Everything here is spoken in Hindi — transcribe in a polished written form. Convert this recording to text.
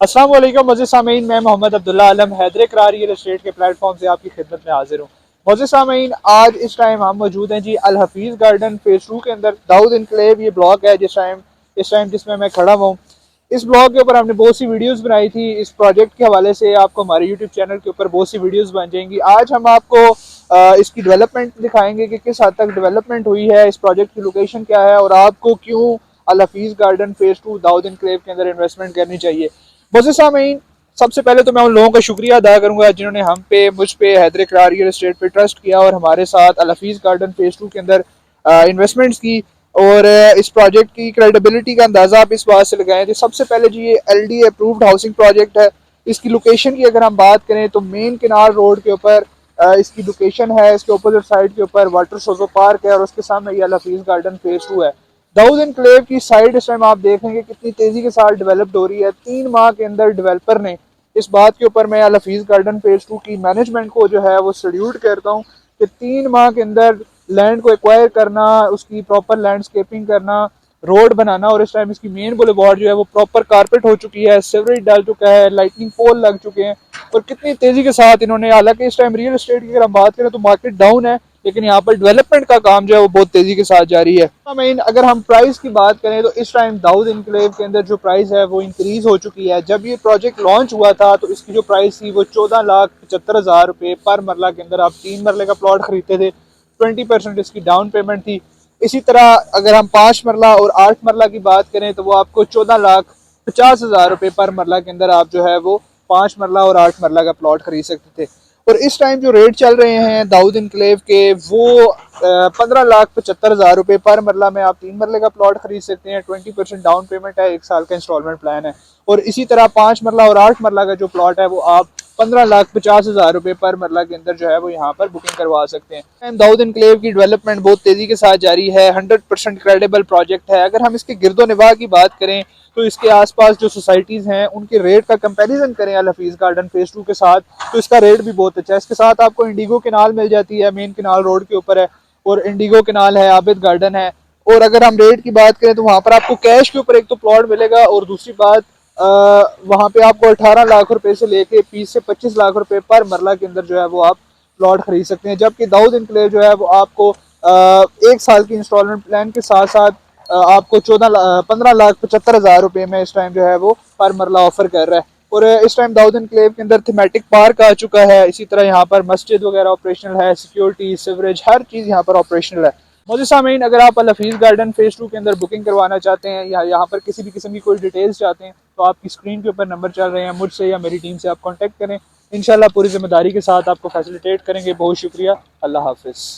अस्सलाम वालेकुम मज़ीद सामीन, मैं मोहम्मद अब्दुल्ला आलम हैदर करार रियल एस्टेट के प्लेटफॉर्म से आपकी खिदमत में हाजिर हूँ। मज़ीद सामीन, आज इस टाइम हम मौजूद हैं जी अल हफीज़ गार्डन फेज 2 के अंदर। दाऊद इनक्लेव ये ब्लॉक है इस टाइम जिसमें मैं खड़ा हुआ हूँ। इस ब्लॉग के ऊपर हमने बहुत सी वीडियोस बनाई थी। इस प्रोजेक्ट के हवाले से आपको हमारे यूट्यूब चैनल के ऊपर बहुत सी वीडियोस बन जाएंगी। आज हम आपको इसकी डेवलपमेंट दिखाएंगे कि किस हद तक डेवलपमेंट हुई है, इस प्रोजेक्ट की लोकेशन क्या है और आपको क्यों Al Hafeez Garden phase 2 Dawood Enclave के अंदर इन्वेस्टमेंट करनी चाहिए। बहुत सामीन, सबसे पहले तो मैं उन लोगों का शुक्रिया अदा करूंगा जिन्होंने हम पे, मुझ पे, हैदर करार रियल एस्टेट पे ट्रस्ट किया और हमारे साथ अल हफीज़ गार्डन फेज 2 के अंदर इन्वेस्टमेंट्स की। और इस प्रोजेक्ट की क्रेडिबिलिटी का अंदाजा आप इस बात से लगाएं थे। सबसे पहले जी ये LD अप्रूव्ड हाउसिंग प्रोजेक्ट है। इसकी लोकेशन की अगर हम बात करें तो मेन किनार रोड के ऊपर इसकी लोकेशन है। इसके अपोजिट साइड के ऊपर वाटर सोजो पार्क है और उसके सामने ये अल हफीज़ गार्डन फेज 2 है। दाऊद एनक्लेव की साइड इस टाइम आप देखेंगे कितनी तेजी के साथ डेवलप्ड हो रही है। 3 माह के अंदर डेवलपर ने, इस बात के ऊपर मैं अल हफीज़ गार्डन फेज 2 की मैनेजमेंट को जो है वो सल्यूट करता हूँ कि 3 माह के अंदर लैंड को एक्वायर करना, उसकी प्रॉपर लैंडस्केपिंग करना, रोड बनाना, और इस टाइम इसकी मेन बुलेवार्ड जो है वो प्रॉपर कारपेट हो चुकी है, सीवरेज डाल चुका है, लाइटनिंग पोल लग चुके हैं। और कितनी तेजी के साथ इन्होंने, हालांकि इस टाइम रियल एस्टेट की अगर हम बात करें तो मार्केट डाउन है, लेकिन यहाँ पर डेवलपमेंट का काम जो है वो बहुत तेजी के साथ जारी है। मीन अगर हम प्राइस की बात करें तो इस टाइम दाऊद इनक्लेव के अंदर जो प्राइस है वो इंक्रीज हो चुकी है। जब ये प्रोजेक्ट लॉन्च हुआ था तो इसकी जो प्राइस थी वो 14,75,000 रुपये पर मरला के अंदर आप 3 मरले का प्लॉट खरीदते थे। 20% इसकी डाउन पेमेंट थी। इसी तरह अगर हम 5 मरला और 8 मरला की बात करें तो वो आपको 14,50,000 रुपये पर मरला के अंदर आप जो है वो 5 मरला और 8 मरला का प्लॉट खरीद सकते थे। और इस टाइम जो रेट चल रहे हैं दाऊद इनक्लेव के वो 15,75,000 रुपये पर मरला में आप 3 मरले का प्लॉट खरीद सकते हैं। 20% डाउन पेमेंट है, 1 साल का इंस्टॉलमेंट प्लान है। और इसी तरह 5 मरला और 8 मरला का जो प्लॉट है वो आप 15,50,000 रुपये पर मरला के अंदर जो है वो यहाँ पर बुकिंग करवा सकते हैं। दाऊद इनक्लेव की डेवलपमेंट बहुत तेजी के साथ जारी है। 100% क्रेडिबल प्रोजेक्ट है। अगर हम इसके गिरदो निवाह की बात करें तो इसके आसपास जो सोसाइटीज़ हैं उनके रेट का कंपैरिजन करें अल हफीज़ गार्डन फेज 2 के साथ तो इसका रेट भी बहुत अच्छा है। इसके साथ आपको इंडिगो केनाल मिल जाती है, मेन केनाल रोड के ऊपर है, और इंडिगो केनाल है, आबिद गार्डन है। और अगर हम रेट की बात करें तो वहाँ पर आपको कैश के ऊपर एक तो प्लॉट मिलेगा, और दूसरी बात वहाँ पे आपको 18 लाख रुपए से लेके 20 से 25 लाख रुपए पर मरला के अंदर जो है वो आप प्लॉट खरीद सकते हैं। जबकि दाऊद इनक्लेव जो है वो आपको 1 साल की इंस्टॉलमेंट प्लान के साथ साथ आपको 15,75,000 रुपये में इस टाइम जो है वो पर मरला ऑफर कर रहा है। और इस टाइम दाऊद इनक्लेव के अंदर थीमेटिक पार्क आ चुका है। इसी तरह यहाँ पर मस्जिद वगैरह ऑपरेशनल है, सिक्योरिटी, सिवरेज, हर चीज़ यहाँ पर ऑपरेशनल है। मौजूद सामीन, अगर आप अल हफीज़ गार्डन फेज 2 के अंदर बुकिंग करवाना चाहते हैं या यहाँ पर किसी भी किस्म की कोई डिटेल्स चाहते हैं तो आपकी स्क्रीन के ऊपर नंबर चल रहे हैं, मुझसे या मेरी टीम से आप कॉन्टैक्ट करें। इंशाल्लाह पूरी जिम्मेदारी के साथ आपको फैसिलिटेट करेंगे। बहुत शुक्रिया। अल्लाह हाफिज़।